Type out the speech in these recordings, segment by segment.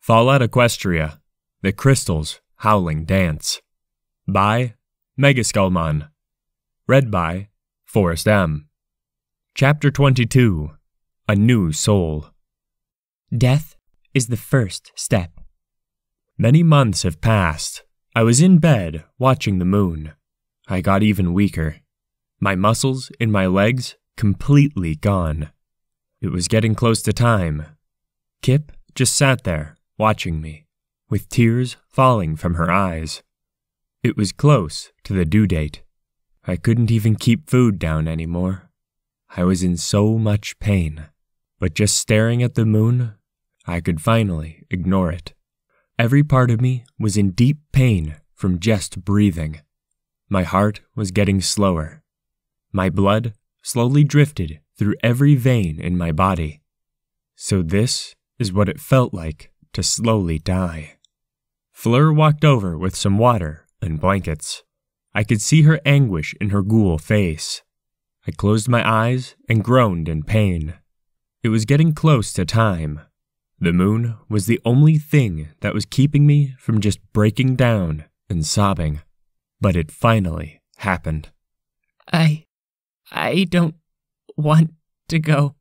Fall at Equestria, The Crystal's Howling Dance. By Megaskullmon. Read by Forrest M. Chapter 22. A New Soul. Death is the first step. Many months have passed. I was in bed watching the moon. I got even weaker. My muscles in my legs completely gone. It was getting close to time. Kip just sat there watching me, with tears falling from her eyes. It was close to the due date. I couldn't even keep food down anymore. I was in so much pain, but just staring at the moon, I could finally ignore it. Every part of me was in deep pain from just breathing. My heart was getting slower. My blood slowly drifted through every vein in my body. So this is what it felt like to slowly die. Fleur walked over with some water and blankets. I could see her anguish in her ghoul face. I closed my eyes and groaned in pain. It was getting close to time. The moon was the only thing that was keeping me from just breaking down and sobbing. But it finally happened. I don't want to go.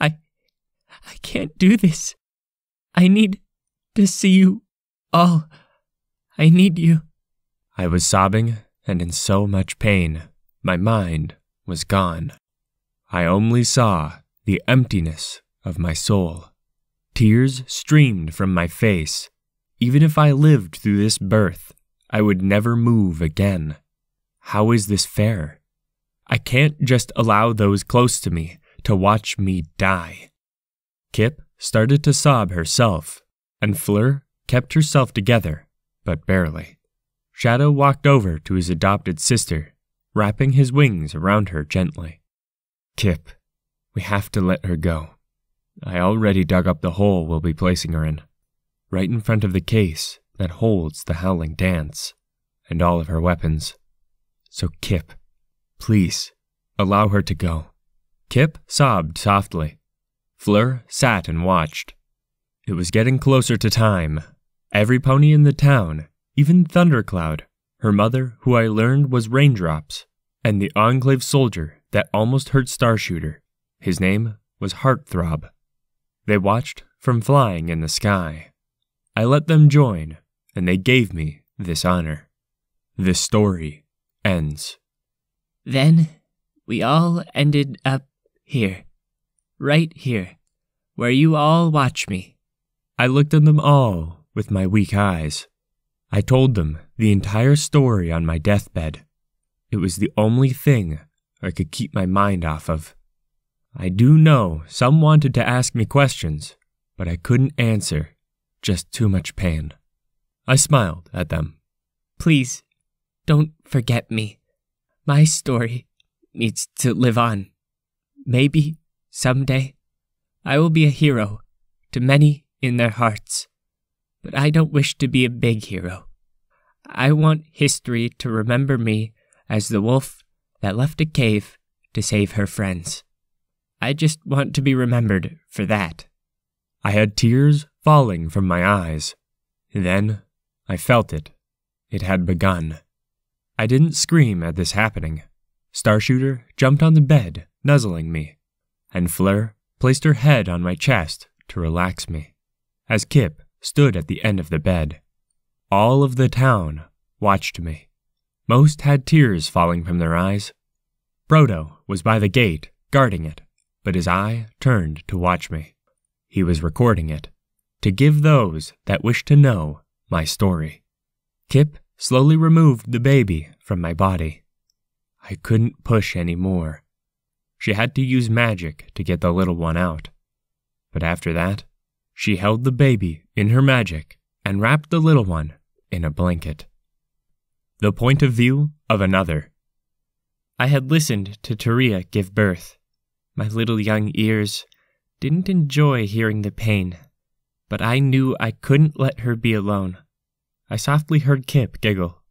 I can't do this. I need to see you all. I need you. I was sobbing and in so much pain. My mind was gone. I only saw the emptiness of my soul. Tears streamed from my face. Even if I lived through this birth, I would never move again. How is this fair? I can't just allow those close to me to watch me die. Kip started to sob herself, and Fleur kept herself together, but barely. Shadow walked over to his adopted sister, wrapping his wings around her gently. Kip, we have to let her go. I already dug up the hole we'll be placing her in, right in front of the case that holds the Howling Dance and all of her weapons. So Kip, please, allow her to go. Kip sobbed softly. Fleur sat and watched. It was getting closer to time. Every pony in the town, even Thundercloud, her mother who I learned was Raindrops, and the Enclave soldier that almost hurt Starshooter, his name was Heartthrob. They watched from flying in the sky. I let them join, and they gave me this honor. This story ends. Then we all ended up here. Right here, where you all watch me. I looked at them all with my weak eyes. I told them the entire story on my deathbed. It was the only thing I could keep my mind off of. I do know some wanted to ask me questions, but I couldn't answer. Just too much pain. I smiled at them. Please, don't forget me. My story needs to live on. Maybe someday, I will be a hero to many in their hearts, but I don't wish to be a big hero. I want history to remember me as the wolf that left a cave to save her friends. I just want to be remembered for that. I had tears falling from my eyes. Then I felt it. It had begun. I didn't scream at this happening. Starshooter jumped on the bed, nuzzling me, and Fleur placed her head on my chest to relax me, as Kip stood at the end of the bed. All of the town watched me. Most had tears falling from their eyes. Brodo was by the gate, guarding it, but his eye turned to watch me. He was recording it, to give those that wished to know my story. Kip slowly removed the baby from my body. I couldn't push any more. She had to use magic to get the little one out. But after that, she held the baby in her magic and wrapped the little one in a blanket. The point of view of another. I had listened to Taria give birth. My little young ears didn't enjoy hearing the pain, but I knew I couldn't let her be alone. I softly heard Kip giggle.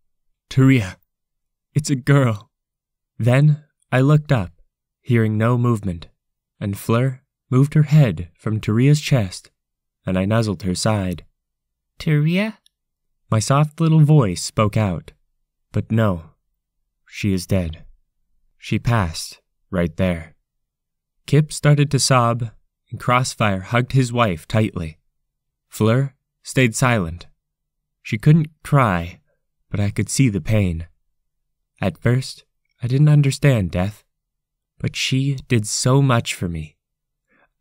Taria, it's a girl. Then I looked up, hearing no movement, and Fleur moved her head from Taria's chest, and I nuzzled her side. Tyria? My soft little voice spoke out. But no, she is dead. She passed right there. Kip started to sob, and Crossfire hugged his wife tightly. Fleur stayed silent. She couldn't cry, but I could see the pain. At first, I didn't understand death, but she did so much for me.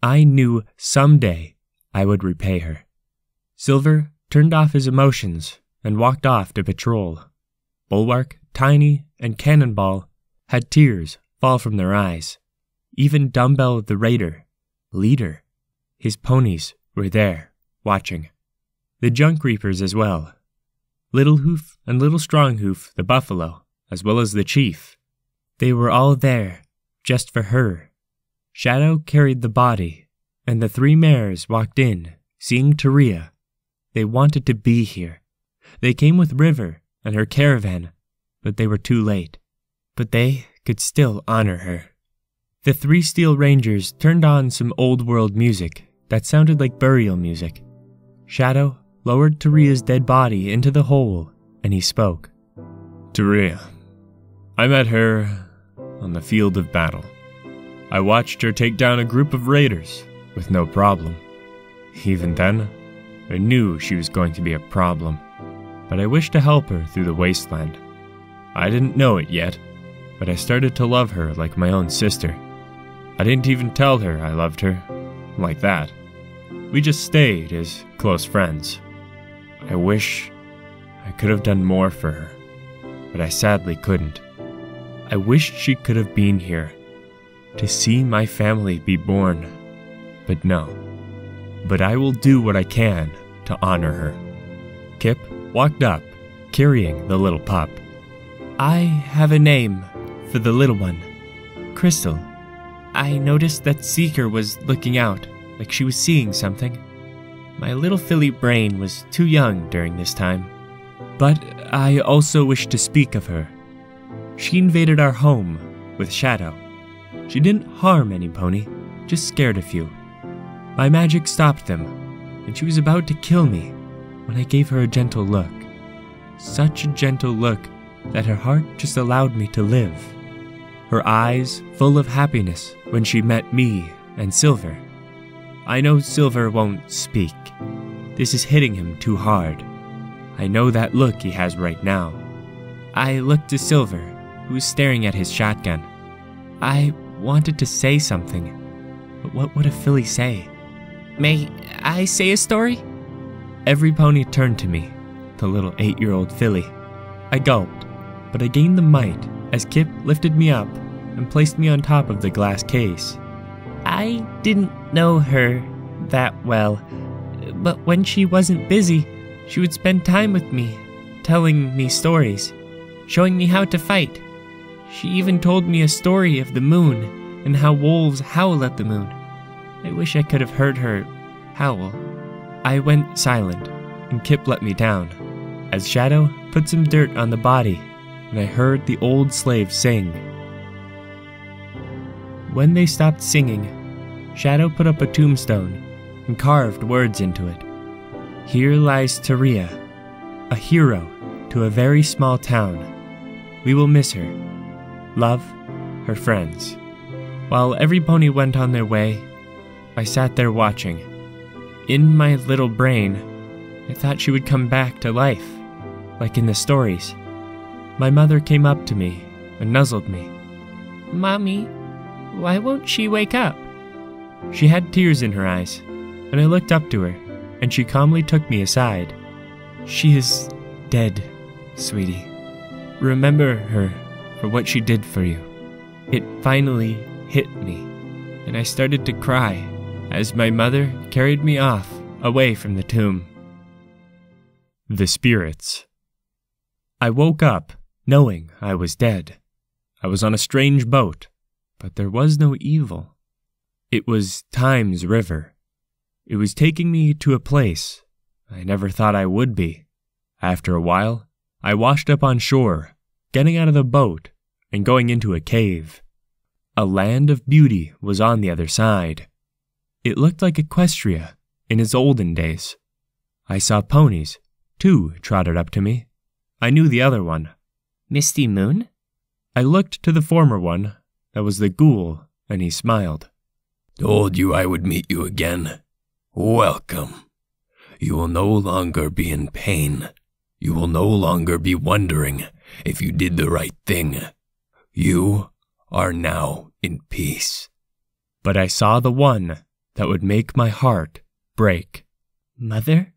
I knew someday I would repay her. Silver turned off his emotions and walked off to patrol. Bulwark, Tiny, and Cannonball had tears fall from their eyes. Even Dumbbell the Raider, leader, his ponies were there, watching. The Junk Reapers as well. Little Hoof and Little Strong Hoof, the buffalo, as well as the chief. They were all there, just for her. Shadow carried the body, and the 3 mares walked in, seeing Tyria. They wanted to be here. They came with River and her caravan, but they were too late. But they could still honor her. The 3 Steel Rangers turned on some old-world music that sounded like burial music. Shadow lowered Tyria's dead body into the hole, and he spoke. Tyria, I met her on the field of battle. I watched her take down a group of raiders with no problem. Even then, I knew she was going to be a problem, but I wished to help her through the wasteland. I didn't know it yet, but I started to love her like my own sister. I didn't even tell her I loved her, like that. We just stayed as close friends. I wish I could have done more for her, but I sadly couldn't. I wished she could have been here, to see my family be born, but no. But I will do what I can to honor her. Kip walked up, carrying the little pup. I have a name for the little one. Crystal. I noticed that Seeker was looking out, like she was seeing something. My little filly brain was too young during this time. But I also wish to speak of her. She invaded our home with Shadow. She didn't harm any pony, just scared a few. My magic stopped them, and she was about to kill me when I gave her a gentle look. Such a gentle look that her heart just allowed me to live. Her eyes full of happiness when she met me and Silver. I know Silver won't speak. This is hitting him too hard. I know that look he has right now. I looked to Silver, who was staring at his shotgun. I wanted to say something, but what would a filly say? May I say a story? Every pony turned to me, the little 8-year-old filly. I gulped, but I gained the might as Kip lifted me up and placed me on top of the glass case. I didn't know her that well, but when she wasn't busy, she would spend time with me, telling me stories, showing me how to fight. She even told me a story of the moon and how wolves howl at the moon. I wish I could have heard her howl. I went silent, and Kip let me down, as Shadow put some dirt on the body, and I heard the old slave sing. When they stopped singing, Shadow put up a tombstone and carved words into it. Here lies Tyria, a hero to a very small town. We will miss her. Love, her friends. While every pony went on their way, I sat there watching. In my little brain, I thought she would come back to life, like in the stories. My mother came up to me and nuzzled me. Mommy, why won't she wake up? She had tears in her eyes, and I looked up to her, and she calmly took me aside. She is dead, sweetie. Remember her for what she did for you. It finally hit me, and I started to cry as my mother carried me off away from the tomb. The spirits. I woke up knowing I was dead. I was on a strange boat, but there was no evil. It was Time's river. It was taking me to a place I never thought I would be. After a while, I washed up on shore, getting out of the boat and going into a cave. A land of beauty was on the other side. It looked like Equestria in its olden days. I saw ponies. 2 trotted up to me. I knew the other one. Misty Moon? I looked to the former one. That was the ghoul, and he smiled. Told you I would meet you again. Welcome. You will no longer be in pain. You will no longer be wondering if you did the right thing. You are now in peace. But I saw the one that would make my heart break. Mother?